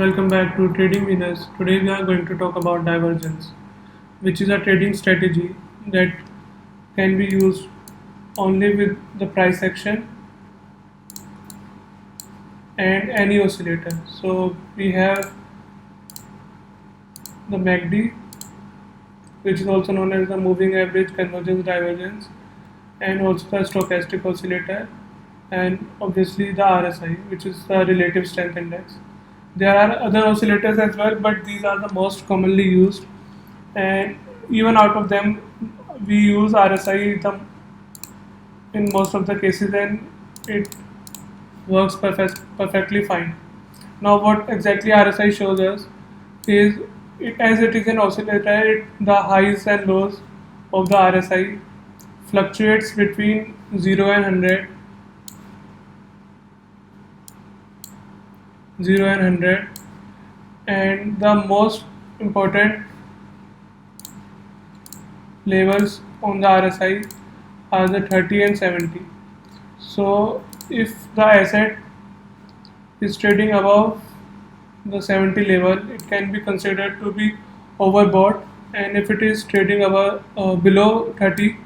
Welcome back to Trading Winners. Today we are going to talk about divergence, which is a trading strategy that can be used only with the price action and any oscillator. So we have the MACD, which is also known as the moving average convergence divergence, and also the stochastic oscillator, and obviously the RSI, which is the relative strength index. There are other oscillators as well, but these are the most commonly used, and even out of them, we use RSI in most of the cases, and it works perfectly fine. Now, what exactly RSI shows us is as it is an oscillator, the highs and lows of the RSI fluctuates between 0 and 100, 0 and 100, and the most important levels on the RSI are the 30 and 70. So, if the asset is trading above the 70 level, it can be considered to be overbought, and if it is trading above below 30,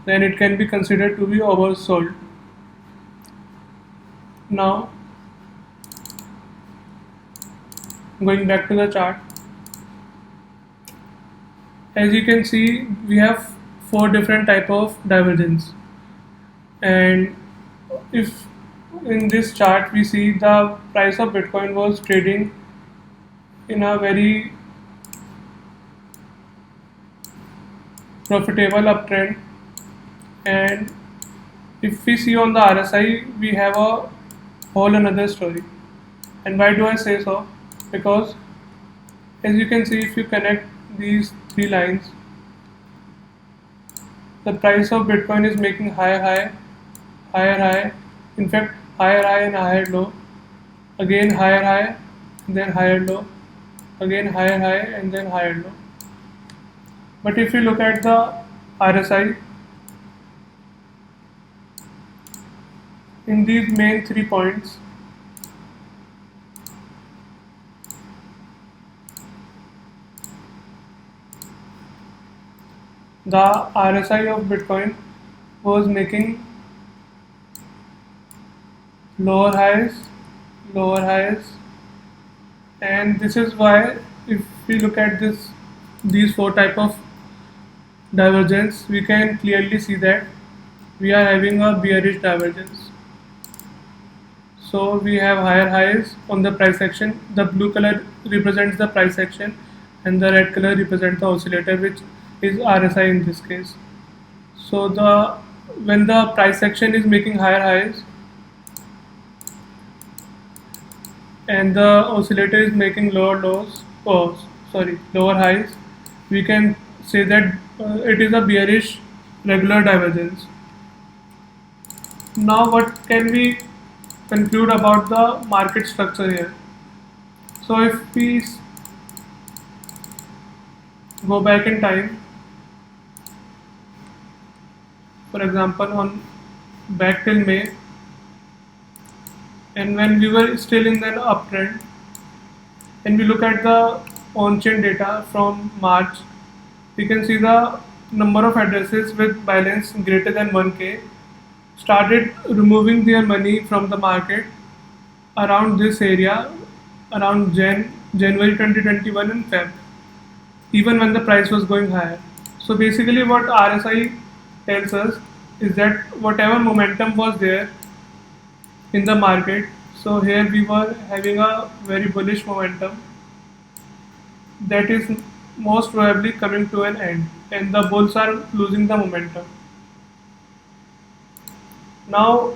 then it can be considered to be oversold. Now, going back to the chart, as you can see, we have four different type of divergence, and if in this chart we see the price of Bitcoin was trading in a very profitable uptrend, and if we see on the RSI, we have a whole another story. And why do I say so? Because as you can see, if you connect these three lines, the price of Bitcoin is making higher high, higher high, in fact higher high and higher low, again higher high, then higher low, again higher high and then higher low. But if you look at the RSI, in these main 3 points, the RSI of Bitcoin was making lower highs, and this is why if we look at these four type of divergence, we can clearly see that we are having a bearish divergence. So we have higher highs on the price action. The blue color represents the price action, and the red color represents the oscillator, which is RSI in this case. So when the price action is making higher highs and the oscillator is making lower highs, we can say that it is a bearish regular divergence. Now, what can we conclude about the market structure here? So, if we go back in time, for example, back till May, and when we were still in an uptrend, and we look at the on-chain data from March, we can see the number of addresses with balance greater than 1k started removing their money from the market around this area, around January 2021 and Feb, even when the price was going higher. So basically what RSI tells us is that whatever momentum was there in the market, so here we were having a very bullish momentum that is most probably coming to an end, and the bulls are losing the momentum. Now,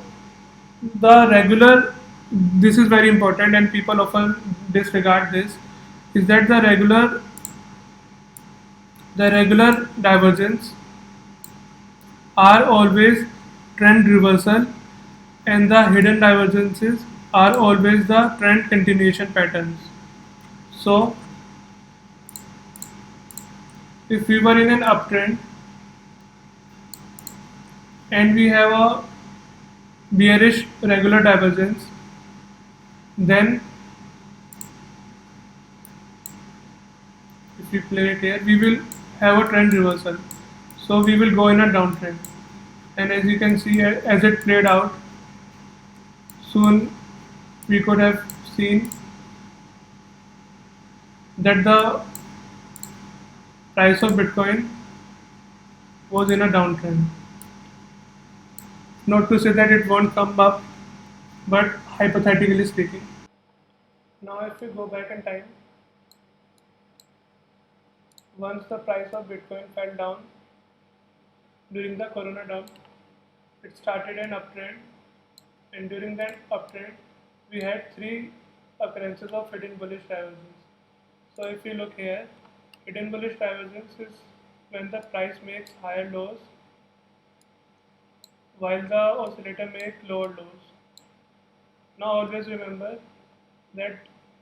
this is very important and people often disregard this, is that the regular divergence are always trend reversal, and the hidden divergences are always the trend continuation patterns. So, if we were in an uptrend and we have a bearish regular divergence, then if we play it here, we will have a trend reversal. So we will go in a downtrend. And as you can see, as it played out, soon we could have seen that the price of Bitcoin was in a downtrend. Not to say that it won't come up, but hypothetically speaking. Now, if we go back in time, once the price of Bitcoin fell down during the Corona dump, it started an uptrend, and during that uptrend, we had three occurrences of hidden bullish divergence. So, if you look here, hidden bullish divergence is when the price makes higher lows while the oscillator makes lower lows. Now, always remember that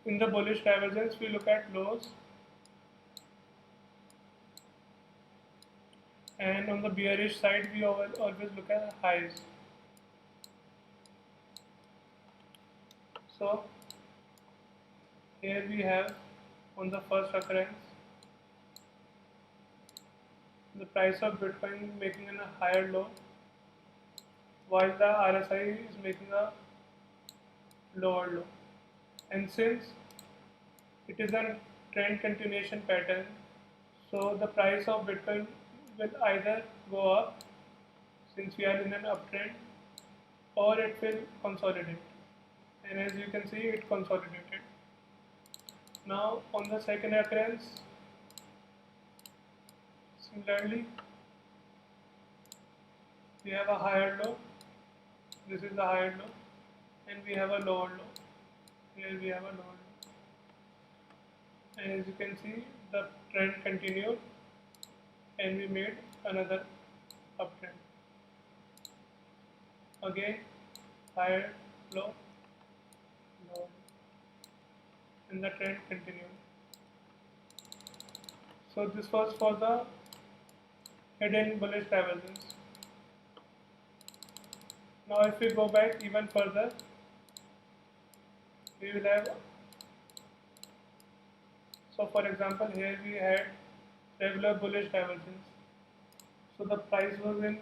in the bullish divergence, we look at lows, and on the bearish side, we always look at highs. So, here we have on the first occurrence the price of Bitcoin making a higher low while the RSI is making a lower low. And since it is a trend continuation pattern, so the price of Bitcoin will either go up since we are in an uptrend, or it will consolidate. And as you can see, it consolidated. Now on the second occurrence, similarly, we have a higher low. This is the higher low, and we have a lower low. Here we have a lower low. And as you can see, the trend continued, and we made another uptrend. Again, higher, low, low, and the trend continued. So this was for the hidden bullish divergence. Now if we go back even further, we will have, so for example here we had regular bullish divergence. So the price was in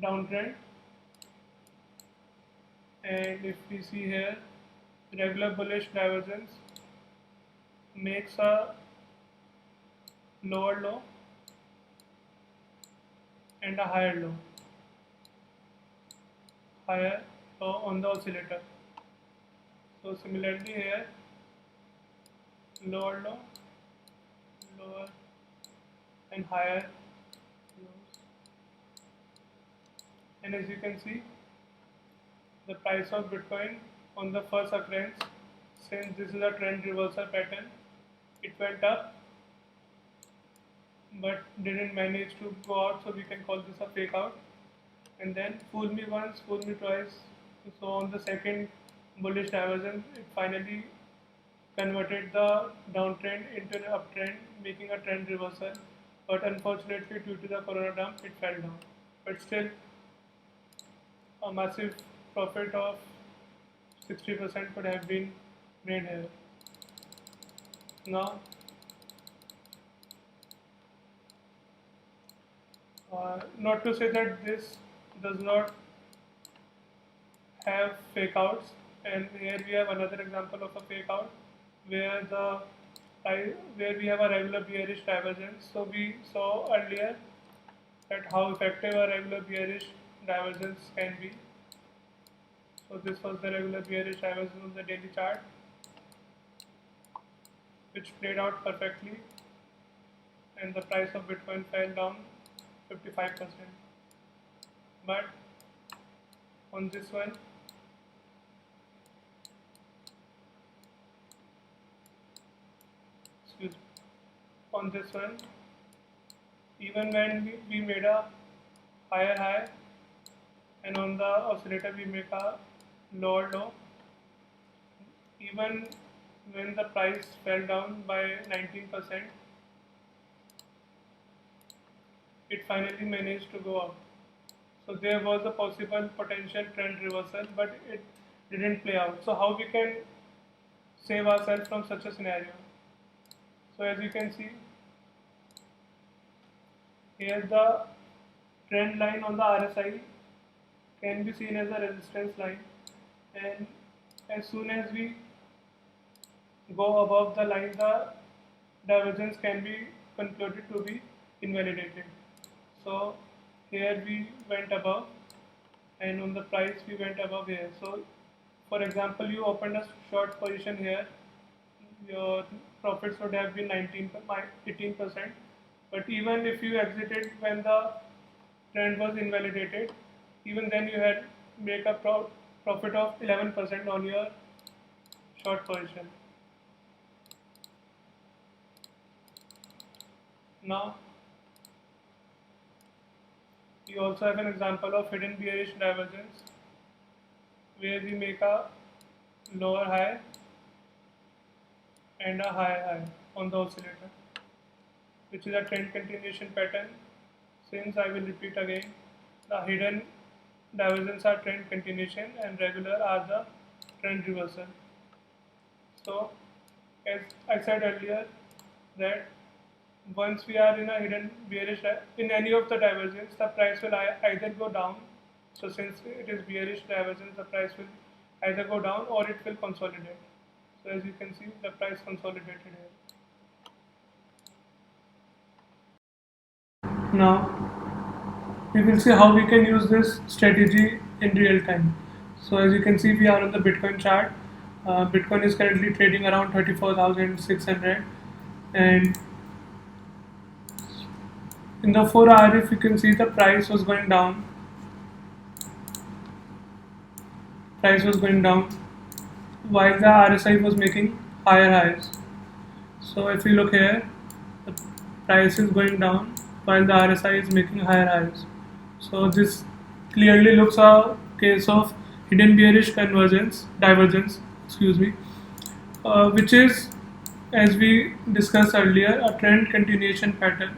downtrend, and if we see here, regular bullish divergence makes a lower low and a higher low on the oscillator. So similarly here, lower low, lower and higher lows. And as you can see, the price of Bitcoin on the first occurrence, since this is a trend reversal pattern, it went up but didn't manage to go out, so we can call this a fake out. And then fool me once, fool me twice. So on the second bullish divergence, it finally converted the downtrend into an uptrend, making a trend reversal. But unfortunately, due to the Corona dump, it fell down. But still, a massive profit of 60% could have been made here. Now, not to say that this does not have fake outs, and here we have another example of a fake out where where we have a regular bearish divergence. So we saw earlier that how effective a regular bearish divergence can be. So this was the regular bearish divergence on the daily chart, which played out perfectly, and the price of Bitcoin fell down 55%. But on this one, excuse me, on this one, even when we made a higher high, and on the oscillator we make a lower low, even when the price fell down by 19%, it finally managed to go up. So there was a possible potential trend reversal, but it didn't play out. So how we can save ourselves from such a scenario. So as you can see, here the trend line on the RSI can be seen as a resistance line, and as soon as we go above the line, the divergence can be concluded to be invalidated. So here we went above, and on the price we went above here. So for example, you opened a short position here, your profits would have been 18%, but even if you exited when the trend was invalidated, even then you had make a profit of 11% on your short position. Now we also have an example of hidden bearish divergence, where we make a lower high and a higher high on the oscillator, which is a trend continuation pattern. Since I will repeat again, the hidden divergence are trend continuation and regular are the trend reversal. So as I said earlier, that once we are in a hidden bearish in any of the divergence, the price will either go down. So since it is bearish divergence, the price will either go down or it will consolidate. So as you can see, the price consolidated here. Now we will see how we can use this strategy in real time. So as you can see, we are on the Bitcoin chart. Bitcoin is currently trading around 34,600, and in the 4 hour, if you can see, the price was going down. Price was going down while the RSI was making higher highs. So if you look here, the price is going down while the RSI is making higher highs. So this clearly looks a case of hidden bearish divergence, excuse me, which is, as we discussed earlier, a trend continuation pattern.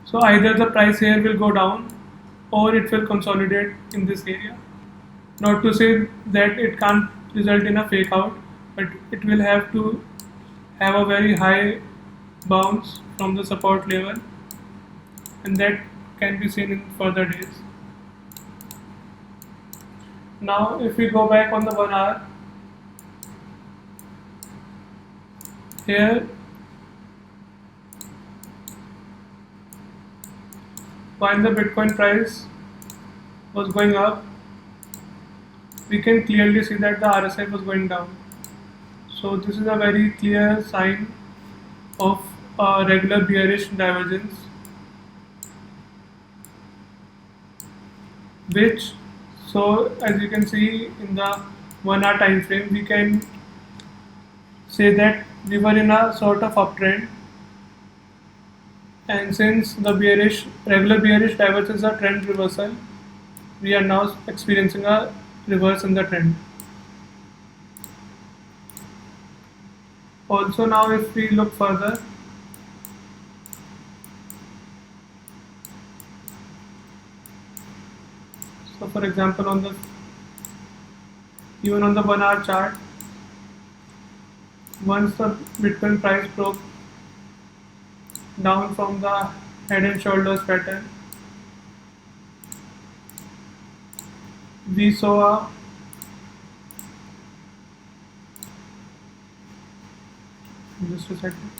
So either the price here will go down or it will consolidate in this area. Not to say that it can't result in a fake out, but it will have to have a very high bounce from the support level, and that can be seen in further days. Now if we go back on the 1 hour, here while the Bitcoin price was going up, we can clearly see that the RSI was going down. So this is a very clear sign of a regular bearish divergence, which, so as you can see in the 1 hour time frame, we can say that we were in a sort of uptrend, and since the regular bearish divergence are trend reversal, we are now experiencing a reverse in the trend. Also now if we look further, so for example even on the 1 hour chart, once the Bitcoin price broke down from the head and shoulders pattern, we saw just a second,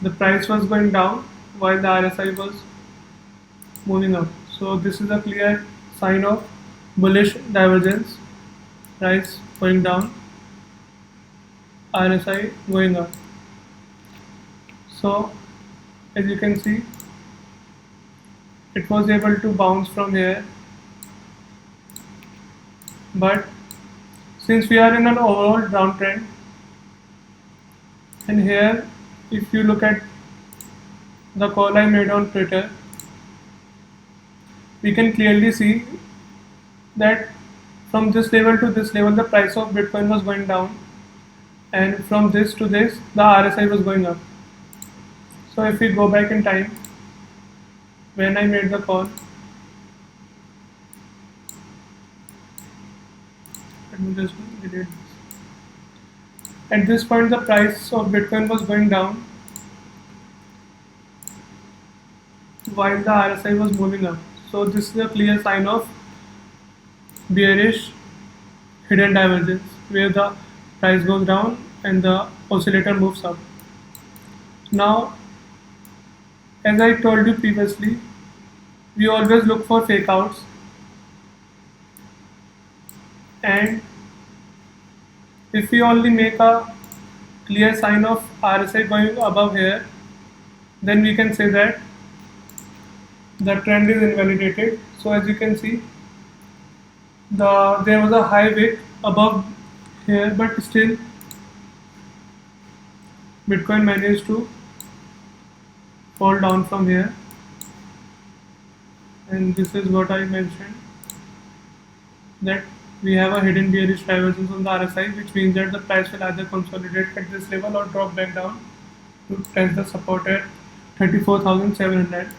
the price was going down while the RSI was moving up. So this is a clear sign of bullish divergence, price going down, RSI going up. So as you can see, it was able to bounce from here, but since we are in an overall downtrend, and here if you look at the call I made on Twitter, we can clearly see that from this level to this level the price of Bitcoin was going down, and from this to this the RSI was going up. So if we go back in time when I made the call, Let me just delete this. At this point, the price of Bitcoin was going down while the RSI was moving up. So this is a clear sign of bearish hidden divergence where the price goes down and the oscillator moves up. Now, as I told you previously, we always look for fake outs, and if we only make a clear sign of RSI going above here, then we can say that the trend is invalidated. So as you can see, there was a high wick above here, but still Bitcoin managed to fall down from here, and this is what I mentioned, that we have a hidden bearish divergence on the RSI, which means that the price will either consolidate at this level or drop back down to test the support at 34,700.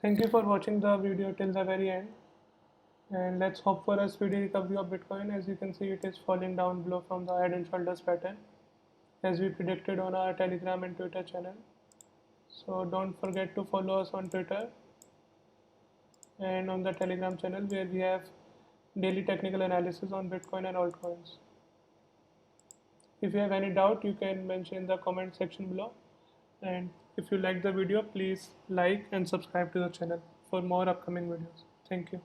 Thank you for watching the video till the very end, and let's hope for a speedy recovery of Bitcoin. As you can see, it is falling down below from the head and shoulders pattern as we predicted on our Telegram and Twitter channel. So don't forget to follow us on Twitter and on the Telegram channel, where we have daily technical analysis on Bitcoin and altcoins. If you have any doubt, you can mention in the comment section below, and if you like the video, please like and subscribe to the channel for more upcoming videos. Thank you.